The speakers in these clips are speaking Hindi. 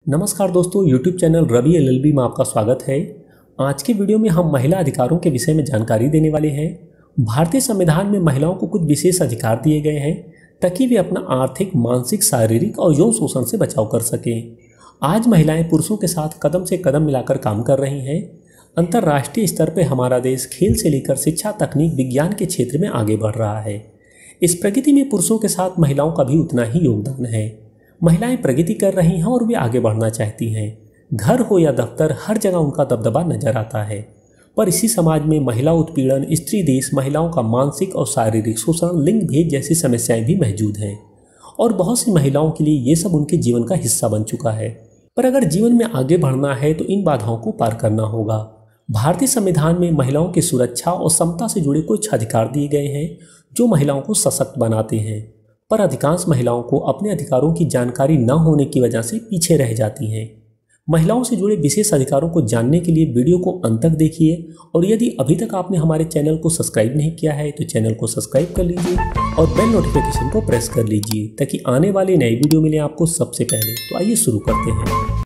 नमस्कार दोस्तों, YouTube चैनल रवि LLB में आपका स्वागत है। आज के वीडियो में हम महिला अधिकारों के विषय में जानकारी देने वाले हैं। भारतीय संविधान में महिलाओं को कुछ विशेष अधिकार दिए गए हैं ताकि वे अपना आर्थिक, मानसिक, शारीरिक और यौन शोषण से बचाव कर सकें। आज महिलाएं पुरुषों के साथ कदम से कदम मिलाकर काम कर रही हैं। अंतर्राष्ट्रीय स्तर पर हमारा देश खेल से लेकर शिक्षा, तकनीक, विज्ञान के क्षेत्र में आगे बढ़ रहा है। इस प्रगति में पुरुषों के साथ महिलाओं का भी उतना ही योगदान है। महिलाएं प्रगति कर रही हैं और वे आगे बढ़ना चाहती हैं। घर हो या दफ्तर, हर जगह उनका दबदबा नजर आता है। पर इसी समाज में महिला उत्पीड़न, स्त्री देश, महिलाओं का मानसिक और शारीरिक शोषण, लिंग भेद जैसी समस्याएं भी मौजूद हैं और बहुत सी महिलाओं के लिए ये सब उनके जीवन का हिस्सा बन चुका है। पर अगर जीवन में आगे बढ़ना है तो इन बाधाओं को पार करना होगा। भारतीय संविधान में महिलाओं की सुरक्षा और समता से जुड़े कुछ अधिकार दिए गए हैं जो महिलाओं को सशक्त बनाते हैं। पर अधिकांश महिलाओं को अपने अधिकारों की जानकारी न होने की वजह से पीछे रह जाती हैं। महिलाओं से जुड़े विशेष अधिकारों को जानने के लिए वीडियो को अंत तक देखिए और यदि अभी तक आपने हमारे चैनल को सब्सक्राइब नहीं किया है तो चैनल को सब्सक्राइब कर लीजिए और बेल नोटिफिकेशन को प्रेस कर लीजिए ताकि आने वाले नए वीडियो मिले आपको सबसे पहले। तो आइए शुरू करते हैं।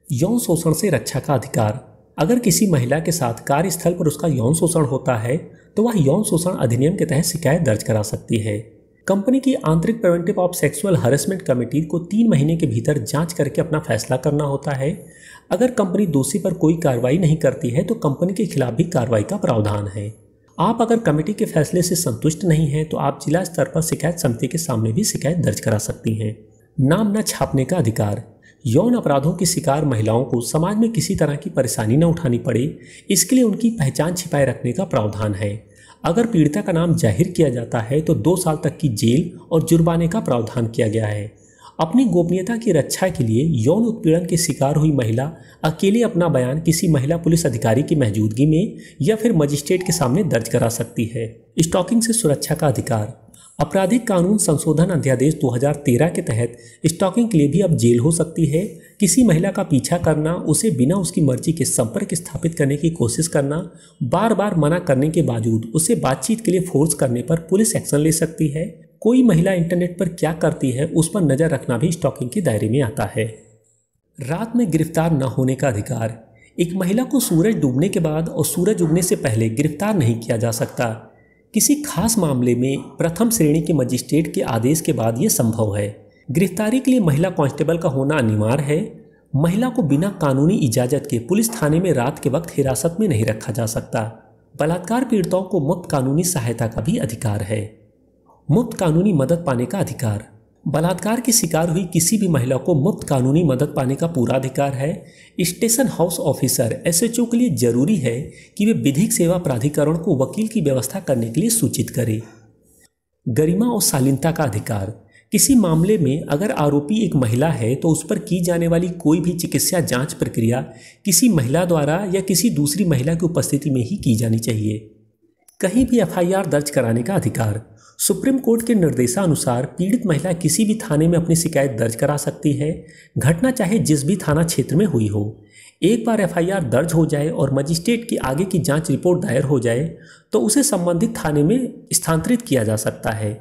यौन शोषण से रक्षा का अधिकार। अगर किसी महिला के साथ कार्यस्थल पर उसका यौन शोषण होता है तो वह यौन शोषण अधिनियम के तहत शिकायत दर्ज करा सकती है। कंपनी की आंतरिक preventive of sexual harassment committee को 3 महीने के भीतर जांच करके अपना फैसला करना होता है। अगर कंपनी दोषी पर कोई कार्रवाई नहीं करती है तो कंपनी के खिलाफ भी कार्रवाई का प्रावधान है। आप अगर कमेटी के फैसले से संतुष्ट नहीं हैं तो आप जिला स्तर पर शिकायत समिति के सामने भी शिकायत दर्ज करा सकती हैं। नाम न छापने का अधिकार। यौन अपराधों की शिकार महिलाओं को समाज में किसी तरह की परेशानी न उठानी पड़े, इसके लिए उनकी पहचान छिपाए रखने का प्रावधान है। अगर पीड़िता का नाम जाहिर किया जाता है तो 2 साल तक की जेल और जुर्माने का प्रावधान किया गया है। अपनी गोपनीयता की रक्षा के लिए यौन उत्पीड़न के शिकार हुई महिला अकेले अपना बयान किसी महिला पुलिस अधिकारी की मौजूदगी में या फिर मजिस्ट्रेट के सामने दर्ज करा सकती है। स्टॉकिंग से सुरक्षा का अधिकार। आपराधिक कानून संशोधन अध्यादेश 2013 के तहत स्टॉकिंग के लिए भी अब जेल हो सकती है। किसी महिला का पीछा करना, उसे बिना उसकी मर्जी के संपर्क स्थापित करने की कोशिश करना, बार बार मना करने के बावजूद उसे बातचीत के लिए फोर्स करने पर पुलिस एक्शन ले सकती है। कोई महिला इंटरनेट पर क्या करती है उस पर नज़र रखना भी स्टॉकिंग के दायरे में आता है। रात में गिरफ्तार न होने का अधिकार। एक महिला को सूरज डूबने के बाद और सूरज उगने से पहले गिरफ्तार नहीं किया जा सकता। किसी खास मामले में प्रथम श्रेणी के मजिस्ट्रेट के आदेश के बाद ये संभव है। गिरफ्तारी के लिए महिला कांस्टेबल का होना अनिवार्य है। महिला को बिना कानूनी इजाज़त के पुलिस थाने में रात के वक्त हिरासत में नहीं रखा जा सकता। बलात्कार पीड़िताओं को मुफ्त कानूनी सहायता का भी अधिकार है। मुफ्त कानूनी मदद पाने का अधिकार। बलात्कार की शिकार हुई किसी भी महिला को मुफ्त कानूनी मदद पाने का पूरा अधिकार है। स्टेशन हाउस ऑफिसर SHO के लिए जरूरी है कि वे विधिक सेवा प्राधिकरण को वकील की व्यवस्था करने के लिए सूचित करें। गरिमा और शालीनता का अधिकार। किसी मामले में अगर आरोपी एक महिला है तो उस पर की जाने वाली कोई भी चिकित्सा जांच प्रक्रिया किसी महिला द्वारा या किसी दूसरी महिला की उपस्थिति में ही की जानी चाहिए। कहीं भी FIR दर्ज कराने का अधिकार। सुप्रीम कोर्ट के निर्देशानुसार पीड़ित महिला किसी भी थाने में अपनी शिकायत दर्ज करा सकती है, घटना चाहे जिस भी थाना क्षेत्र में हुई हो। एक बार FIR दर्ज हो जाए और मजिस्ट्रेट की आगे की जांच रिपोर्ट दायर हो जाए तो उसे संबंधित थाने में स्थानांतरित किया जा सकता है।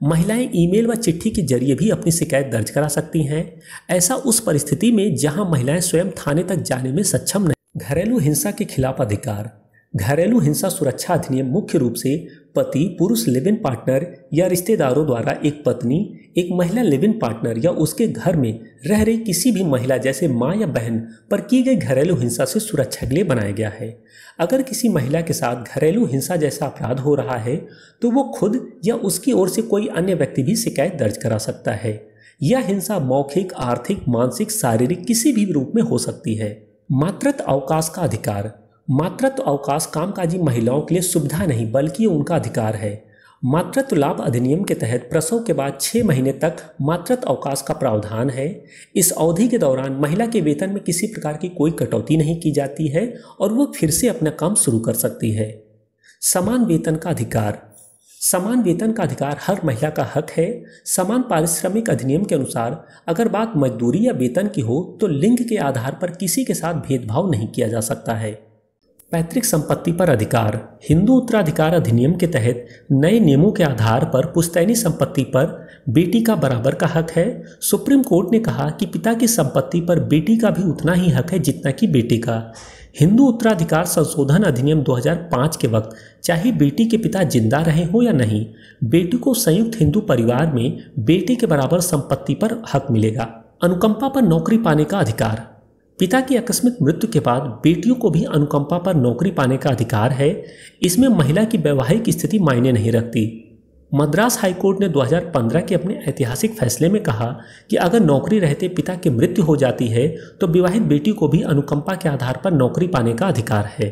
महिलाएं ईमेल व चिट्ठी के जरिए भी अपनी शिकायत दर्ज करा सकती हैं। ऐसा उस परिस्थिति में जहां महिलाएं स्वयं थाने तक जाने में सक्षम नहीं। घरेलू हिंसा के खिलाफ अधिकार। घरेलू हिंसा सुरक्षा अधिनियम मुख्य रूप से पति, पुरुष लिव इन पार्टनर या रिश्तेदारों द्वारा एक पत्नी, एक महिला लिव इन पार्टनर या उसके घर में रह रही किसी भी महिला जैसे माँ या बहन पर की गई घरेलू हिंसा से सुरक्षा के लिए बनाया गया है। अगर किसी महिला के साथ घरेलू हिंसा जैसा अपराध हो रहा है तो वो खुद या उसकी ओर से कोई अन्य व्यक्ति भी शिकायत दर्ज करा सकता है। यह हिंसा मौखिक, आर्थिक, मानसिक, शारीरिक किसी भी रूप में हो सकती है। मातृत्व अवकाश का अधिकार। मातृत्व अवकाश कामकाजी महिलाओं के लिए सुविधा नहीं बल्कि उनका अधिकार है। मातृत्व लाभ अधिनियम के तहत प्रसव के बाद 6 महीने तक मातृत्व अवकाश का प्रावधान है। इस अवधि के दौरान महिला के वेतन में किसी प्रकार की कोई कटौती नहीं की जाती है और वो फिर से अपना काम शुरू कर सकती है। समान वेतन का अधिकार। समान वेतन का अधिकार हर महिला का हक है। समान पारिश्रमिक अधिनियम के अनुसार अगर बात मजदूरी या वेतन की हो तो लिंग के आधार पर किसी के साथ भेदभाव नहीं किया जा सकता है। पैतृक संपत्ति पर अधिकार। हिंदू उत्तराधिकार अधिनियम के तहत नए नियमों के आधार पर पुश्तैनी संपत्ति पर बेटी का बराबर का हक है। सुप्रीम कोर्ट ने कहा कि पिता की संपत्ति पर बेटी का भी उतना ही हक है जितना कि बेटे का। हिंदू उत्तराधिकार संशोधन अधिनियम 2005 के वक्त चाहे बेटी के पिता जिंदा रहे हो या नहीं, बेटी को संयुक्त हिंदू परिवार में बेटे के बराबर संपत्ति पर हक मिलेगा। अनुकंपा पर नौकरी पाने का अधिकार। पिता की आकस्मिक मृत्यु के बाद बेटियों को भी अनुकंपा पर नौकरी पाने का अधिकार है। इसमें महिला की वैवाहिक स्थिति मायने नहीं रखती। मद्रास हाईकोर्ट ने 2015 के अपने ऐतिहासिक फैसले में कहा कि अगर नौकरी रहते पिता की मृत्यु हो जाती है तो विवाहित बेटी को भी अनुकंपा के आधार पर नौकरी पाने का अधिकार है।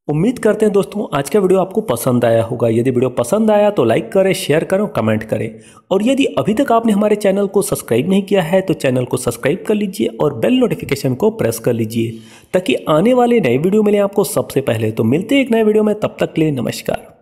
उम्मीद करते हैं दोस्तों आज का वीडियो आपको पसंद आया होगा। यदि वीडियो पसंद आया तो लाइक करें, शेयर करें, कमेंट करें। और यदि अभी तक आपने हमारे चैनल को सब्सक्राइब नहीं किया है तो चैनल को सब्सक्राइब कर लीजिए और बेल नोटिफिकेशन को प्रेस कर लीजिए ताकि आने वाले नए वीडियो मिले आपको सबसे पहले। तो मिलते हैं एक नए वीडियो में, तब तक के लिए नमस्कार।